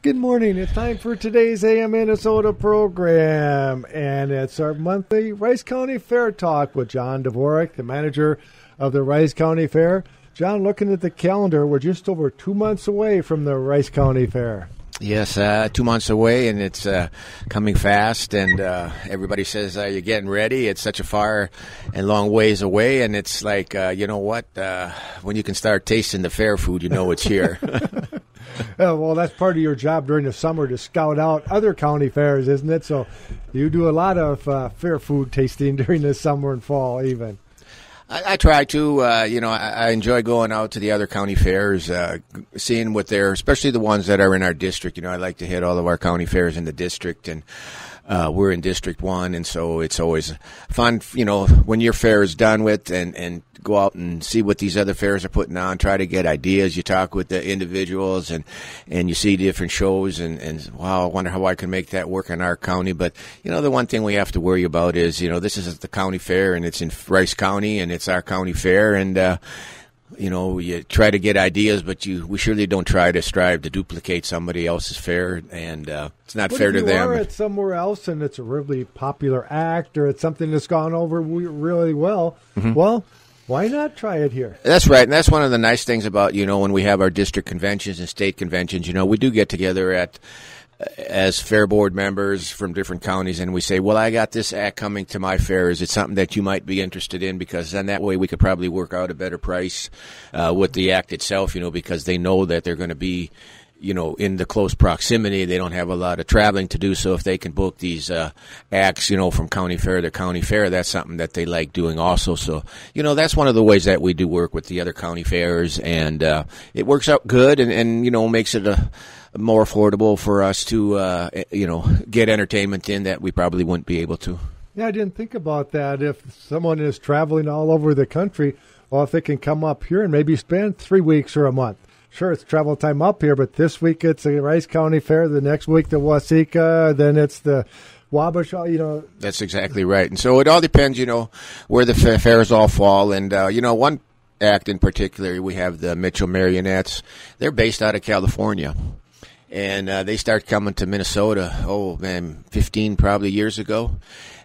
Good morning. It's time for today's AM Minnesota program, and it's our monthly Rice County Fair Talk with John Dvorak, the manager of the Rice County Fair. John, looking at the calendar, we're just over 2 months away from the Rice County Fair. Yes, 2 months away, and it's coming fast, and everybody says, you're getting ready. It's such a far and long ways away, and it's like, you know what, when you can start tasting the fair food, you know it's here. Well, that's part of your job during the summer to scout out other county fairs, isn't it? So you do a lot of fair food tasting during the summer and fall even. I try to, I enjoy going out to the other county fairs, seeing what they're, especially the ones that are in our district. I like to hit all of our county fairs in the district, and we're in District 1, and so it's always fun, when your fair is done with and go out and see what these other fairs are putting on, try to get ideas. You talk with the individuals and you see different shows and wow, I wonder how I can make that work in our county. But, the one thing we have to worry about is, this is the county fair and it's in Rice County and it's our county fair, and, you try to get ideas, but we surely don't try to strive to duplicate somebody else's fair, and it's not fair to them. If you are at somewhere else and it's a really popular act or it's something that's gone over really well, well, why not try it here? That's right, and that's one of the nice things about, when we have our district conventions and state conventions, we do get together as fair board members from different counties, and we say, well, I got this act coming to my fair. Is it something that you might be interested in? Because then that way we could probably work out a better price with the act itself, because they know that they're going to be, in the close proximity. They don't have a lot of traveling to do, so if they can book these acts, from county fair to county fair, that's something that they like doing also. So, that's one of the ways that we do work with the other county fairs, and it works out good and makes it more affordable for us to, get entertainment in that we probably wouldn't be able to. Yeah, I didn't think about that. If someone is traveling all over the country, well, if they can come up here and maybe spend 3 weeks or a month. Sure, it's travel time up here, but this week it's the Rice County Fair, the next week the Waseca, then it's the Wabasha, That's exactly right. And so it all depends, where the fairs all fall. And, one act in particular, we have the Mitchell Marionettes. They're based out of California. And they start coming to Minnesota, 15 probably years ago.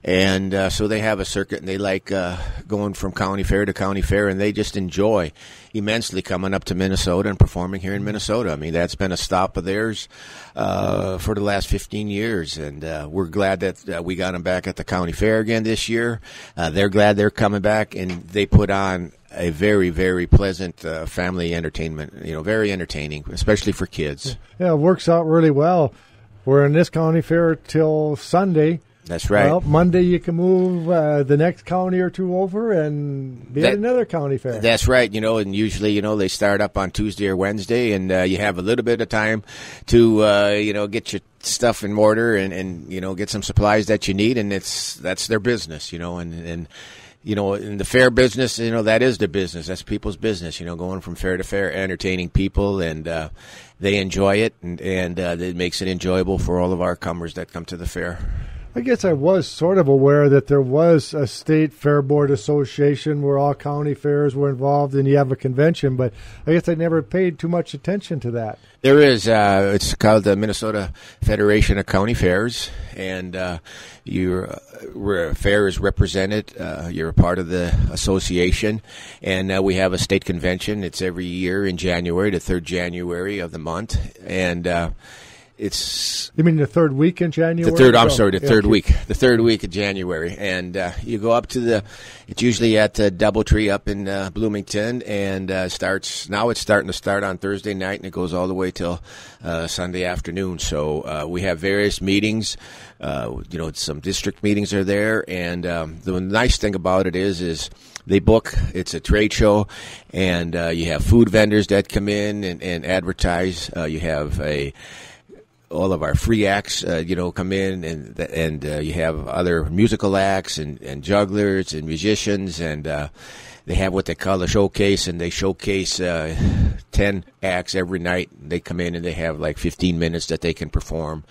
And so they have a circuit, and they like going from county fair to county fair, and they just enjoy immensely coming up to Minnesota and performing here in Minnesota. I mean, that's been a stop of theirs for the last 15 years, and we're glad that we got them back at the county fair again this year. They're glad they're coming back, and they put on a very, very pleasant family entertainment, very entertaining, especially for kids. Yeah, it works out really well. We're in this county fair till Sunday. That's right. Well, Monday you can move the next county or two over and be at another county fair. That's right, and usually, they start up on Tuesday or Wednesday, and you have a little bit of time to, get your stuff in order and get some supplies that you need, and that's their business, and in the fair business, that is their business. That's people's business, going from fair to fair, entertaining people, and they enjoy it, and it makes it enjoyable for all of our comers that come to the fair. I guess I was sort of aware that there was a state fair board association where all county fairs were involved and you have a convention, but I guess I never paid too much attention to that. There is. It's called the Minnesota Federation of County Fairs, and your fair is represented. You're a part of the association, and we have a state convention. It's every year in January, the third January of the month, and it's... You mean the third week in January? The third week of January. And you go up to it's usually at Doubletree up in Bloomington, and it's starting to start on Thursday night, and it goes all the way till Sunday afternoon. So we have various meetings. Some district meetings are there, and the nice thing about it is they book. It's a trade show, and you have food vendors that come in and advertise. You have all of our free acts, come in, and you have other musical acts and jugglers and musicians, and they have what they call a showcase, and they showcase 10 acts every night. They come in and they have like 15 minutes that they can perform.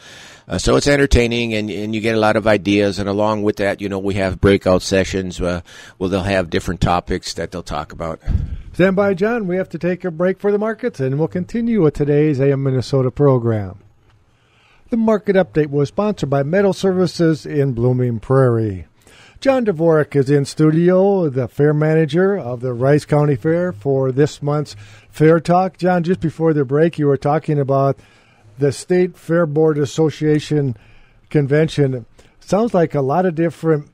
So it's entertaining, and you get a lot of ideas. And along with that, we have breakout sessions where they'll have different topics that they'll talk about. Stand by, John. We have to take a break for the markets, and we'll continue with today's AM Minnesota program. The market update was sponsored by Metal Services in Blooming Prairie. John Dvorak is in studio, the fair manager of the Rice County Fair for this month's Fair Talk. John, just before the break, you were talking about the State Fair Board Association convention. Sounds like a lot of different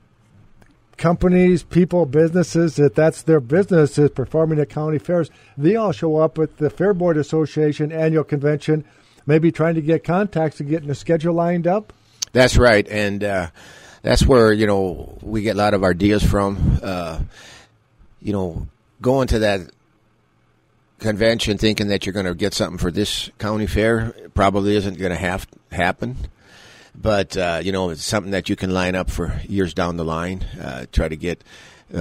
companies, people, businesses, that's their business is performing at county fairs. They all show up at the Fair Board Association annual convention, maybe trying to get contacts and getting a schedule lined up. That's right, and that's where, we get a lot of our ideas from. Going to that convention thinking that you're going to get something for this county fair probably isn't going to happen. But, it's something that you can line up for years down the line, try to get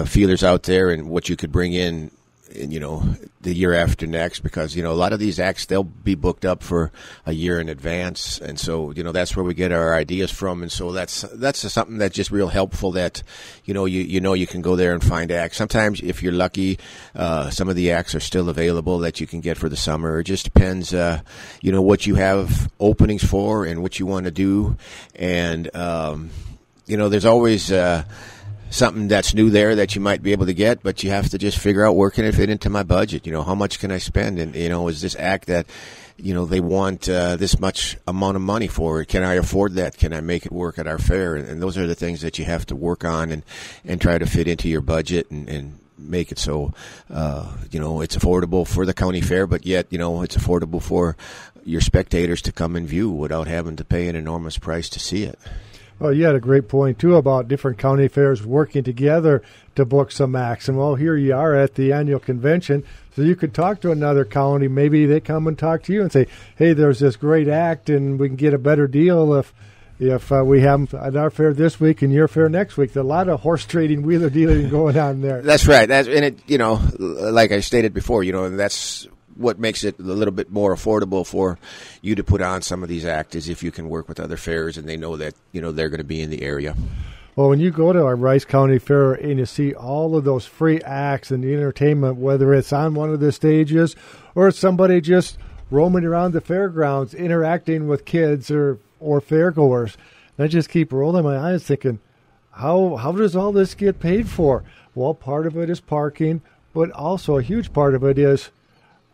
feelers out there and what you could bring in, the year after next, because, a lot of these acts, they'll be booked up for a year in advance. And so, that's where we get our ideas from. And so that's something that's just real helpful that, you can go there and find acts. Sometimes if you're lucky, some of the acts are still available that you can get for the summer. It just depends, what you have openings for and what you want to do. And, there's always, something that's new there that you might be able to get, but you have to just figure out where can it fit into my budget? How much can I spend? And, is this act that, they want this much amount of money for? Can I afford that? Can I make it work at our fair? And those are the things that you have to work on and try to fit into your budget and make it so, it's affordable for the county fair, but yet, it's affordable for your spectators to come and view without having to pay an enormous price to see it. Well, you had a great point, too, about different county fairs working together to book some acts. And, well, here you are at the annual convention, so you could talk to another county. Maybe they come and talk to you and say, hey, there's this great act, and we can get a better deal if we have them at our fair this week and your fair next week. There's a lot of horse trading, wheeler dealing going on there. That's right. Like I stated before, that's what makes it a little bit more affordable for you to put on some of these acts is if you can work with other fairs and they know that, they're going to be in the area. Well, when you go to our Rice County Fair and you see all of those free acts and the entertainment, whether it's on one of the stages or it's somebody just roaming around the fairgrounds, interacting with kids or fairgoers, and I just keep rolling my eyes thinking, how does all this get paid for? Well, part of it is parking, but also a huge part of it is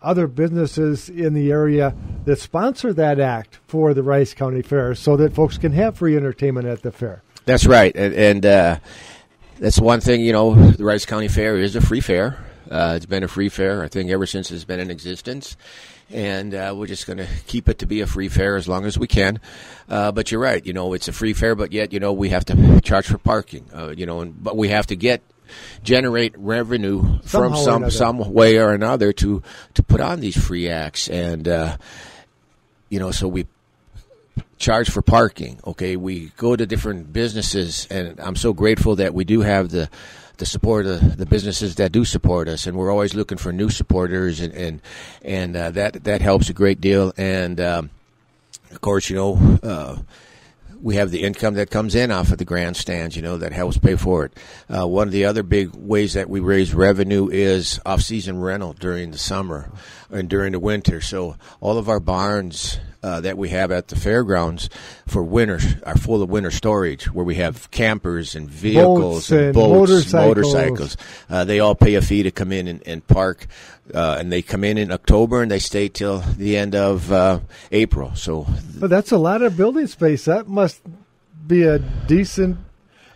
other businesses in the area that sponsor that act for the Rice County Fair so that folks can have free entertainment at the fair. That's right. And that's one thing, the Rice County Fair is a free fair. It's been a free fair, I think, ever since it's been in existence. And we're just going to keep it to be a free fair as long as we can. But you're right, it's a free fair, but yet, we have to charge for parking, but we have to generate revenue from some way or another to put on these free acts. And, so we charge for parking. Okay, we go to different businesses, and I'm so grateful that we do have the support of the businesses that do support us, and we're always looking for new supporters, and that helps a great deal. And of course, we have the income that comes in off of the grandstands, that helps pay for it. One of the other big ways that we raise revenue is off-season rental during the summer and during the winter. So all of our barns that we have at the fairgrounds for winter are full of winter storage, where we have campers and vehicles and boats, motorcycles. They all pay a fee to come in and park, and they come in October and they stay till the end of April. But that's a lot of building space. That must be a decent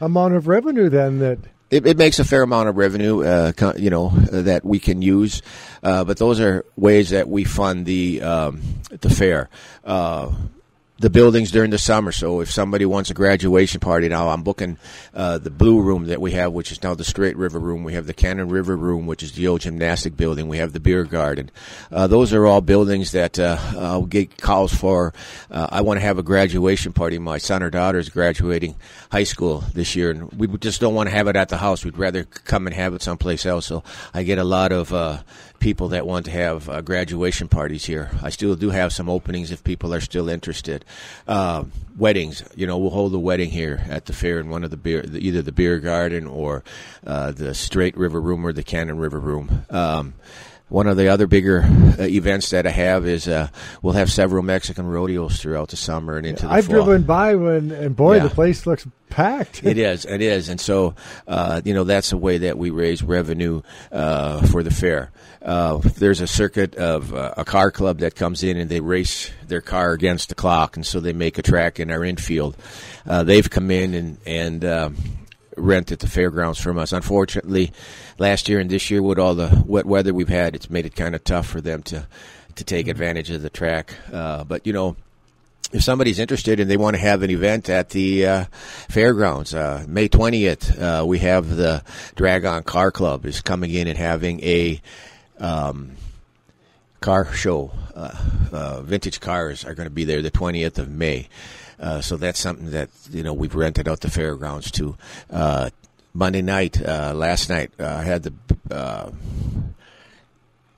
amount of revenue then. That it makes a fair amount of revenue, that we can use. But those are ways that we fund the fair. The buildings during the summer. So if somebody wants a graduation party, now I'm booking the Blue Room that we have, which is now the Straight River Room. We have the Cannon River Room, which is the old gymnastic building. We have the Beer Garden. Those are all buildings that I'll get calls for. I want to have a graduation party. My son or daughter is graduating high school this year, and we just don't want to have it at the house. We'd rather come and have it someplace else. So I get a lot of people that want to have graduation parties here. I still do have some openings if people are still interested. Weddings, we'll hold a wedding here at the fair in one of either the Beer Garden or the Straight River Room or the Cannon River Room. One of the other bigger events that I have is we'll have several Mexican rodeos throughout the summer and into the fall. I've driven by and boy, the place looks packed. It is, and so that's a way that we raise revenue for the fair. There's a circuit of a car club that comes in and they race their car against the clock, and so they make a track in our infield. They've come in and rented the fairgrounds from us. Unfortunately, last year and this year with all the wet weather we've had, it's made it kind of tough for them to take advantage of the track. But if somebody's interested and they want to have an event at the fairgrounds, May 20th, we have the Dragon Car Club is coming in and having a car show. Vintage cars are going to be there the 20th of May. So that's something that, we've rented out the fairgrounds to. Monday night, last night, I had the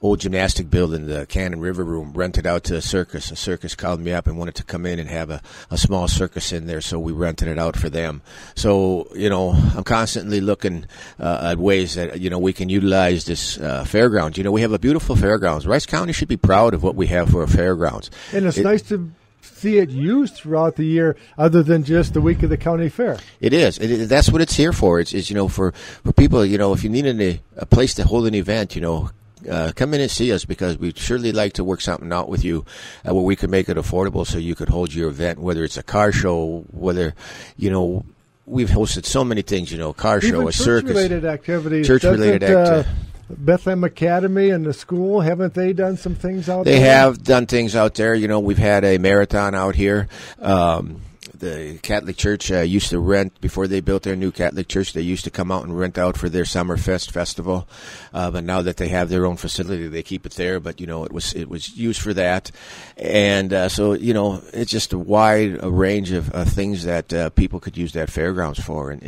old gymnastic building, the Cannon River Room, rented out to a circus. A circus called me up and wanted to come in and have a small circus in there, so we rented it out for them. So, I'm constantly looking at ways that, we can utilize this fairgrounds. We have a beautiful fairgrounds. Rice County should be proud of what we have for a fairgrounds. And it's nice to see it used throughout the year other than just the week of the county fair. It is. That's what it's here for. It's for people, if you need a place to hold an event, come in and see us, because we'd surely like to work something out with you where we could make it affordable so you could hold your event, whether it's a car show, whether, we've hosted so many things, car show, even a circus. Church-related activities. Church-related activities. Bethlehem Academy and the school, haven't they done some things out there? They have done things out there. We've had a marathon out here. The Catholic Church used to rent, before they built their new Catholic Church, they used to come out and rent out for their Summerfest festival. But now that they have their own facility, they keep it there. But, it was used for that. And so, it's just a wide range of things that people could use that fairgrounds for. And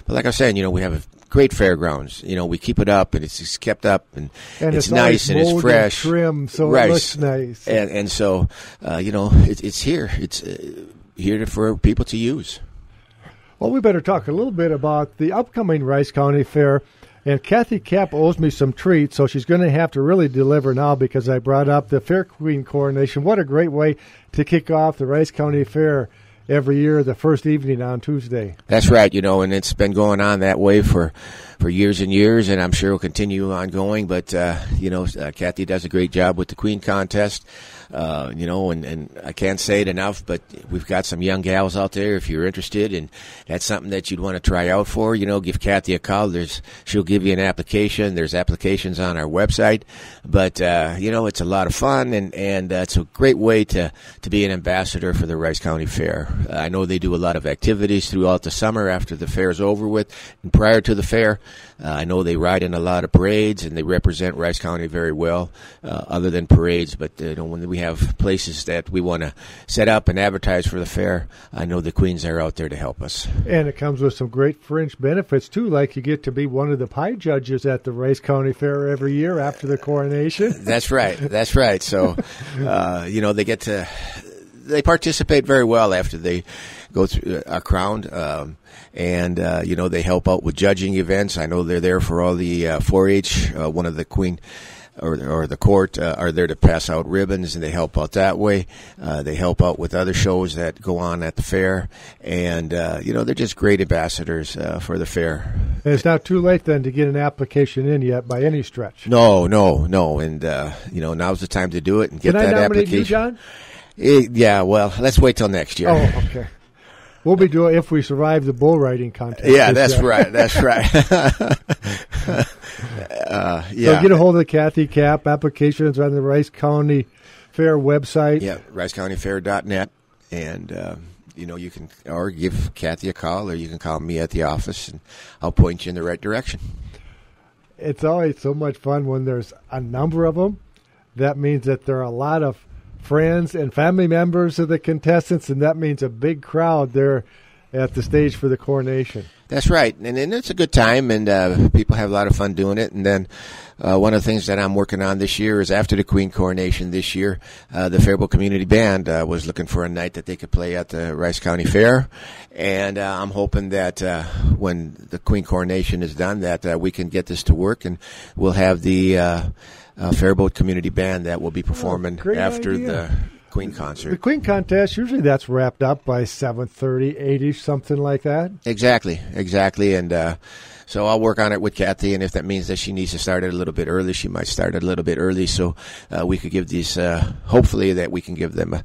but like I said, we have a great fairgrounds. We keep it up, and it's kept up, and it's nice and it's fresh. And trim, so right. It looks nice. And so, it's here. It's here for people to use. Well, we better talk a little bit about the upcoming Rice County Fair. And Kathy Kapp owes me some treats, so she's going to have to really deliver now, because I brought up the Fair Queen coronation. What a great way to kick off the Rice County Fair every year, the first evening on Tuesday. That's right, and it's been going on that way for years and years, and I'm sure it'll continue on going. But, Kathy does a great job with the Queen contest. And I can't say it enough, but we've got some young gals out there. If you're interested and that's something that you'd want to try out for, give Kathy a call. She'll give you an application. There's applications on our website, but, it's a lot of fun and it's a great way to be an ambassador for the Rice County Fair. I know they do a lot of activities throughout the summer after the fair is over with and prior to the fair. I know they ride in a lot of parades and they represent Rice County very well, other than parades. But when we have places that we want to set up and advertise for the fair, I know the Queens are out there to help us. And it comes with some great fringe benefits, too, like you get to be one of the pie judges at the Rice County Fair every year after the coronation. That's right. So, they participate very well after they go through are crowned. And they help out with judging events. I know they're there for all the 4-H. One of the Queen or the court are there to pass out ribbons, and they help out that way. They help out with other shows that go on at the fair. And, they're just great ambassadors for the fair. And it's not too late, then, to get an application in yet by any stretch. No. And, now's the time to do it and get that application. You, John? Yeah, well, let's wait till next year. Oh, okay. We'll be doing if we survive the bull riding contest. Yeah, that's right. That's right. So get a hold of Kathy Kapp. Applications on the Rice County Fair website. Yeah, ricecountyfair.net. And, you can or give Kathy a call, or you can call me at the office, and I'll point you in the right direction. It's always so much fun when there's a number of them. That means that there are a lot of friends and family members of the contestants, and that means a big crowd there at the stage for the coronation. That's right, and it's a good time, and people have a lot of fun doing it. And then one of the things that I'm working on this year is after the Queen coronation this year, the Faribault Community Band was looking for a night that they could play at the Rice County Fair, and I'm hoping that when the Queen coronation is done, that we can get this to work, and we'll have the Faribault Community Band that will be performing after idea. the Queen concert. The Queen contest, usually that's wrapped up by 7:30, 8-ish, something like that. Exactly. And so I'll work on it with Kathy, and if that means that she needs to start it a little bit early, she might start it a little bit early, so we could give these, hopefully that we can give them a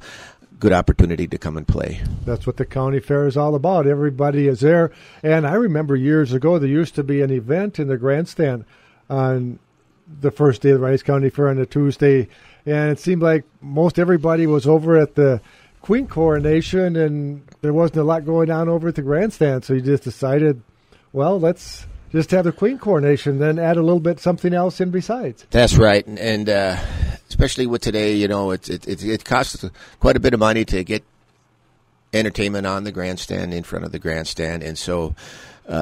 good opportunity to come and play. That's what the county fair is all about. Everybody is there. And I remember years ago there used to be an event in the grandstand on the first day of the Rice County Fair on a Tuesday, and it seemed like most everybody was over at the Queen coronation, and there wasn't a lot going on over at the grandstand, so you just decided, well, let's just have the Queen coronation, then add a little bit something else in besides. That's right, and especially with today, you know, it costs quite a bit of money to get entertainment on the grandstand, in front of the grandstand, and so,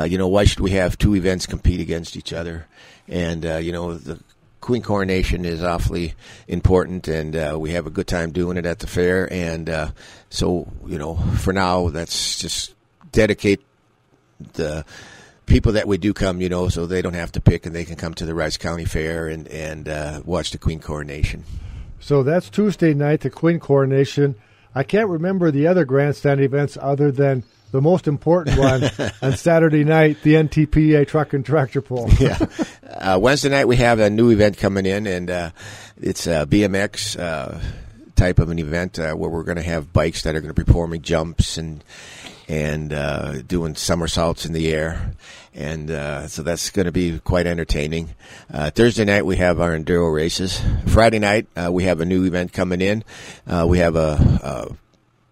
you know, why should we have two events compete against each other? And, you know, the Queen coronation is awfully important, and we have a good time doing it at the fair, and so, you know, for now, let's just dedicate the people that we do come, you know, so they don't have to pick and they can come to the Rice County Fair and watch the Queen coronation. So that's Tuesday night, the Queen coronation. I can't remember the other grandstand events other than the most important one on Saturday night, the NTPA truck and tractor pull. Yeah. Wednesday night we have a new event coming in, and it's a BMX type of an event where we're going to have bikes that are going to be performing jumps and doing somersaults in the air. And so that's going to be quite entertaining. Thursday night, we have our enduro races. Friday night, we have a new event coming in. We have a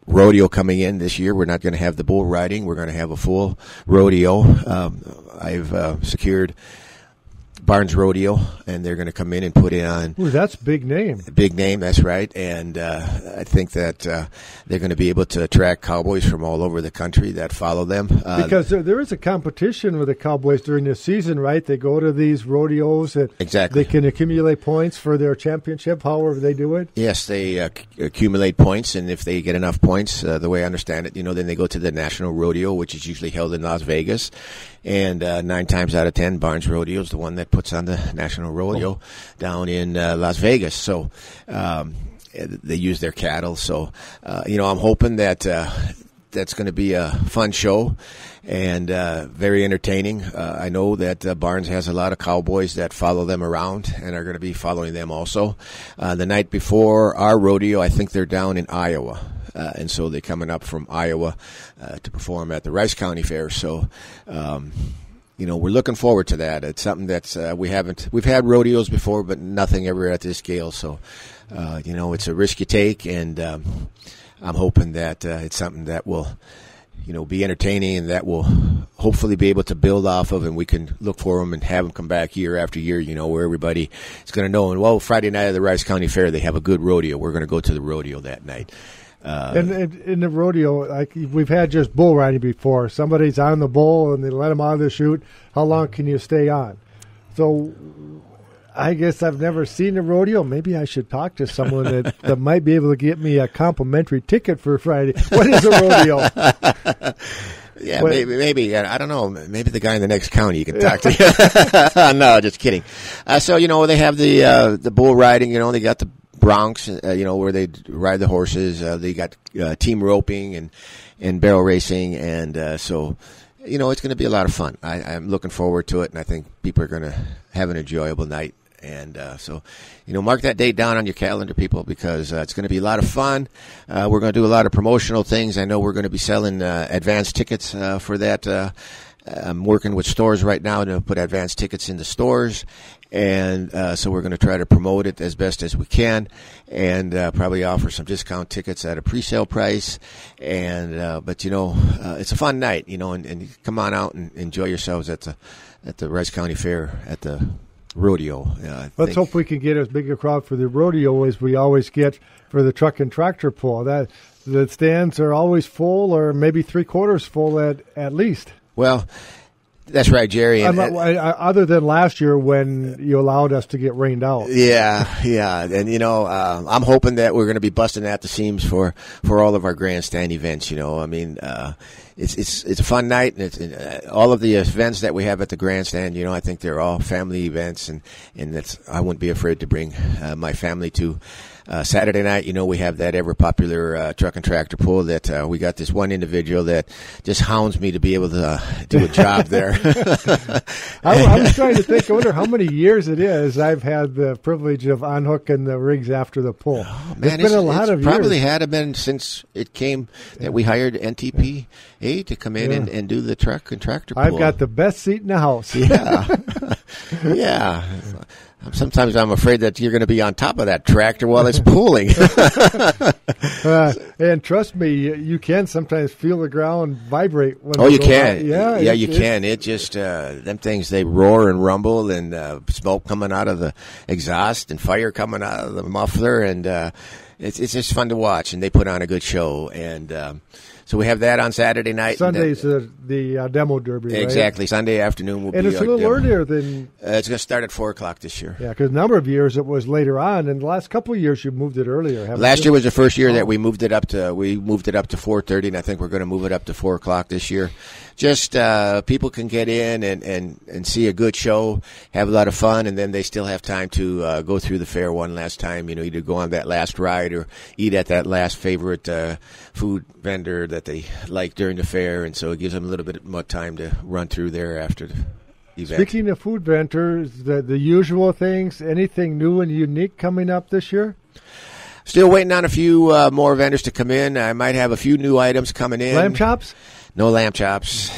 rodeo coming in this year. We're not going to have the bull riding. We're going to have a full rodeo. I've secured Barnes Rodeo, and they're going to come in and put it on. Ooh, that's a big name. Big name, that's right. And I think that they're going to be able to attract cowboys from all over the country that follow them. Because there is a competition with the cowboys during the season, right? They go to these rodeos. And exactly. They can accumulate points for their championship, however they do it. Yes, they accumulate points, and if they get enough points, the way I understand it, you know, then they go to the National Rodeo, which is usually held in Las Vegas. And 9 times out of 10, Barnes Rodeo is the one that puts on the National Rodeo down in Las Vegas. So they use their cattle. So, you know, I'm hoping that that's going to be a fun show and very entertaining. I know that Barnes has a lot of cowboys that follow them around and are going to be following them also. The night before our rodeo, I think they're down in Iowa. And so they're coming up from Iowa to perform at the Rice County Fair. So, you know, we're looking forward to that. It's something that's we've had rodeos before, but nothing ever at this scale. So, you know, it's a risk you take, and I'm hoping that it's something that will, you know, be entertaining and that will hopefully be able to build off of, and we can look for them and have them come back year after year, you know, where everybody is going to know. And, well, Friday night at the Rice County Fair, they have a good rodeo. We're going to go to the rodeo that night. And in the rodeo, like we've had just bull riding before. Somebody's on the bull and they let him out of the chute. How long can you stay on? So I guess I've never seen a rodeo. Maybe I should talk to someone that might be able to get me a complimentary ticket for Friday. What is a rodeo? Yeah, maybe. I don't know. Maybe the guy in the next county you can talk to. No, just kidding. So, you know, they have the bull riding. You know, they got the broncs, you know, where they ride the horses. They got team roping and barrel racing, and so, you know, it's going to be a lot of fun. I'm looking forward to it, and I think people are going to have an enjoyable night. And so, you know, mark that date down on your calendar, people, because it's going to be a lot of fun. We're going to do a lot of promotional things. I know we're going to be selling advance tickets for that. I'm working with stores right now to put advance tickets in the stores. And so we're going to try to promote it as best as we can, and probably offer some discount tickets at a pre-sale price. And but you know, it's a fun night, you know, and come on out and enjoy yourselves at the Rice County Fair at the rodeo. Let's hope we can get as big a crowd for the rodeo as we always get for the truck and tractor pull. That the stands are always full, or maybe 3/4 full at least. Well, That's right, Jerry. And, other than last year when you allowed us to get rained out. Yeah. And, I'm hoping that we're going to be busting at the seams for all of our grandstand events, I mean, it's a fun night, and all of the events that we have at the grandstand, I think they're all family events, and I wouldn't be afraid to bring my family to. Saturday night, we have that ever popular truck and tractor pull that we got this one individual that just hounds me to be able to do a job there. I was trying to think, I wonder how many years it is I've had the privilege of unhooking the rigs after the pull. Oh, man, it's been a lot of years. Probably had been since it came that we hired NTPA to come in and do the truck and tractor pull. I've got the best seat in the house. Yeah. Yeah. Sometimes I'm afraid that you're going to be on top of that tractor while it's pulling. And trust me, you can sometimes feel the ground vibrate. When you can. Yeah, you can. It just, them things, they roar and rumble, and smoke coming out of the exhaust and fire coming out of the muffler. And it's just fun to watch, and they put on a good show. And so we have that on Saturday night. Sunday's the demo derby, right? Exactly. Sunday afternoon will be. And it's a little earlier than. It's going to start at 4:00 this year. Yeah, because a number of years it was later on, and the last couple of years you moved it earlier. Last year was the first year that we moved it up to 4:30, and I think we're going to move it up to 4:00 this year. Just people can get in and see a good show, have a lot of fun, and then they still have time to go through the fair one last time. Either go on that last ride or eat at that last favorite food vendor that they like during the fair, and so it gives them a little bit more time to run through there after the event. Speaking of food vendors, the usual things, anything new and unique coming up this year? Still waiting on a few more vendors to come in. I might have a few new items coming in. Lamb chops? No lamb chops,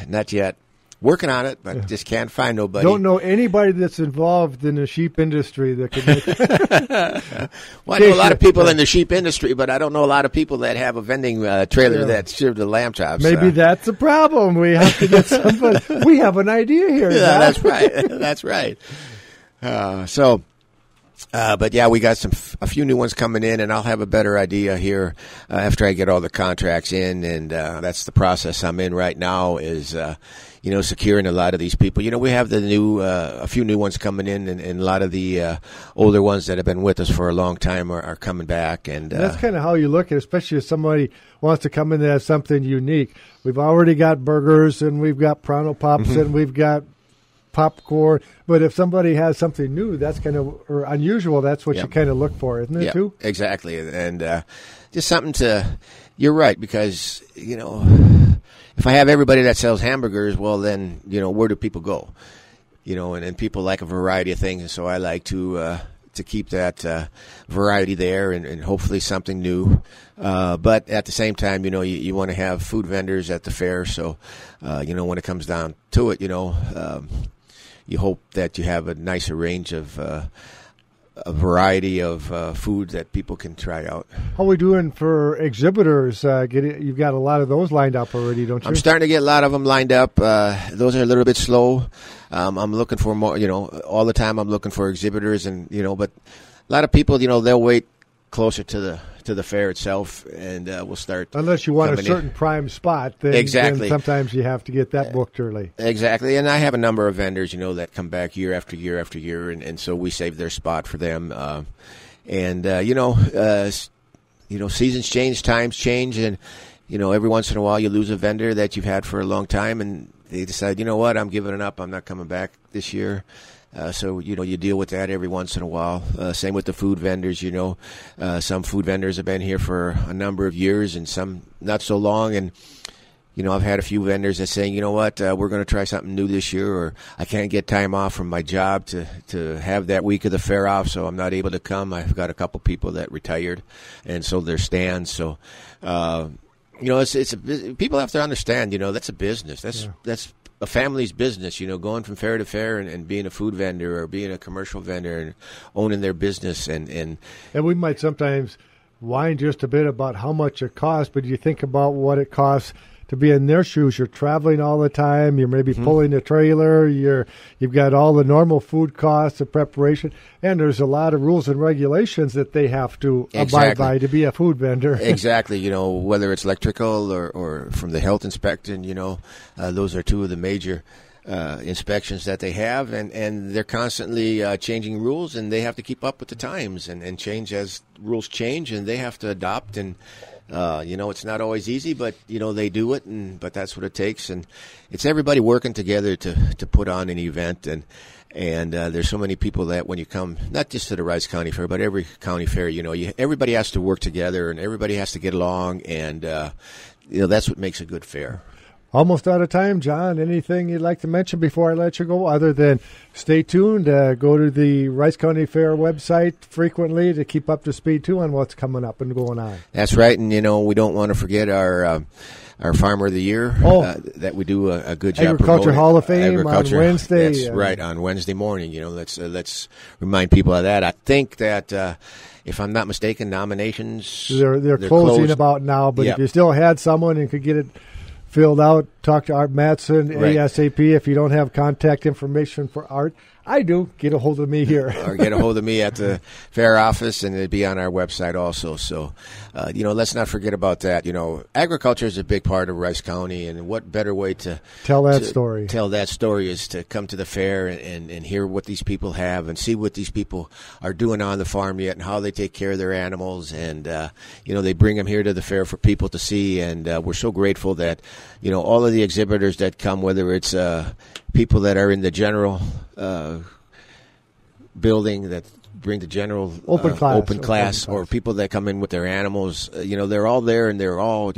not yet. Working on it, but just can't find nobody. Don't know anybody that's involved in the sheep industry that could make Well, I know a lot of people in the sheep industry, but I don't know a lot of people that have a vending trailer that serve the lamb chops. Maybe that's a problem. We have to get somebody. We have an idea here. Yeah, that's right. That's right. But yeah, we got a few new ones coming in, and I'll have a better idea here after I get all the contracts in, and that's the process I'm in right now is, securing a lot of these people. We have a few new ones coming in, and a lot of the older ones that have been with us for a long time are coming back. And that's kind of how you look at it, especially if somebody wants to come in and have something unique. We've already got burgers, and we've got Pronto Pops, and we've got popcorn, but if somebody has something new, that's kind of or unusual. That's what you kind of look for, isn't it? Too exactly, and just something to. You're right, because if I have everybody that sells hamburgers, well, then where do people go? And people like a variety of things, and so I like to keep that variety there, and hopefully something new. But at the same time, you want to have food vendors at the fair, so when it comes down to it, you hope that you have a nicer range of a variety of food that people can try out. How are we doing for exhibitors? You've got a lot of those lined up already, don't you? I'm starting to get a lot of them lined up. Those are a little bit slow. I'm looking for more, all the time I'm looking for exhibitors, and, but a lot of people, they'll wait closer to the fair itself, and we'll start. Unless you want a certain prime spot, then, exactly. Then sometimes you have to get that booked early. Exactly, and I have a number of vendors, that come back year after year after year, and so we save their spot for them. Seasons change, times change, and every once in a while you lose a vendor that you've had for a long time, and they decide, I'm giving it up. I'm not coming back this year. So you deal with that every once in a while. Same with the food vendors, Some food vendors have been here for a number of years and some not so long. And, I've had a few vendors that say, we're going to try something new this year, or I can't get time off from my job to have that week of the fair off, so I'm not able to come. I've got a couple people that retired and sold their stands. So, people have to understand, that's a business. That's a family's business, going from fair to fair and being a food vendor or being a commercial vendor and owning their business. And we might sometimes whine just a bit about how much it costs, but you think about what it costs to be in their shoes. You're traveling all the time. You're maybe pulling a trailer. You've got all the normal food costs of preparation, and there's a lot of rules and regulations that they have to abide by to be a food vendor. Exactly. Whether it's electrical or from the health inspection, those are two of the major inspections that they have, and they're constantly changing rules, and they have to keep up with the times and change as rules change, and they have to adopt. And it's not always easy, but they do it, but that's what it takes. And it's everybody working together to put on an event. And there's so many people that when you come, not just to the Rice County Fair, but every county fair, everybody has to work together and everybody has to get along, and that's what makes a good fair. Almost out of time, John. Anything you'd like to mention before I let you go, other than stay tuned, go to the Rice County Fair website frequently to keep up to speed, too, on what's coming up and going on. That's right, and, we don't want to forget our Farmer of the Year that we do a good job Agriculture promoting. Hall of Fame on Wednesday. That's right, on Wednesday morning. Let's remind people of that. I think that if I'm not mistaken, nominations they're closing about now. But if you still had someone and could get it filled out, talk to Art Mattson ASAP. If you don't have contact information for Art, I do. Get a hold of me here. Or get a hold of me at the fair office, and it'd be on our website also. So, let's not forget about that. Agriculture is a big part of Rice County, and what better way to tell that story? Tell that story is to come to the fair and hear what these people have and see what these people are doing on the farm yet and how they take care of their animals. And, they bring them here to the fair for people to see. And we're so grateful that, all of the exhibitors that come, whether it's people that are in the general building that bring the general open class, or people that come in with their animals, they're all there and they're all,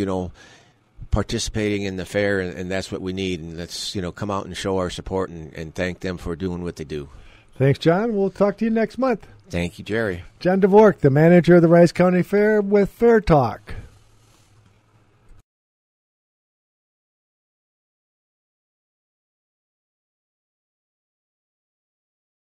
participating in the fair, and that's what we need. And let's, come out and show our support and thank them for doing what they do. Thanks, John. We'll talk to you next month. Thank you, Jerry. John Dvorak, the manager of the Rice County Fair, with Fair Talk.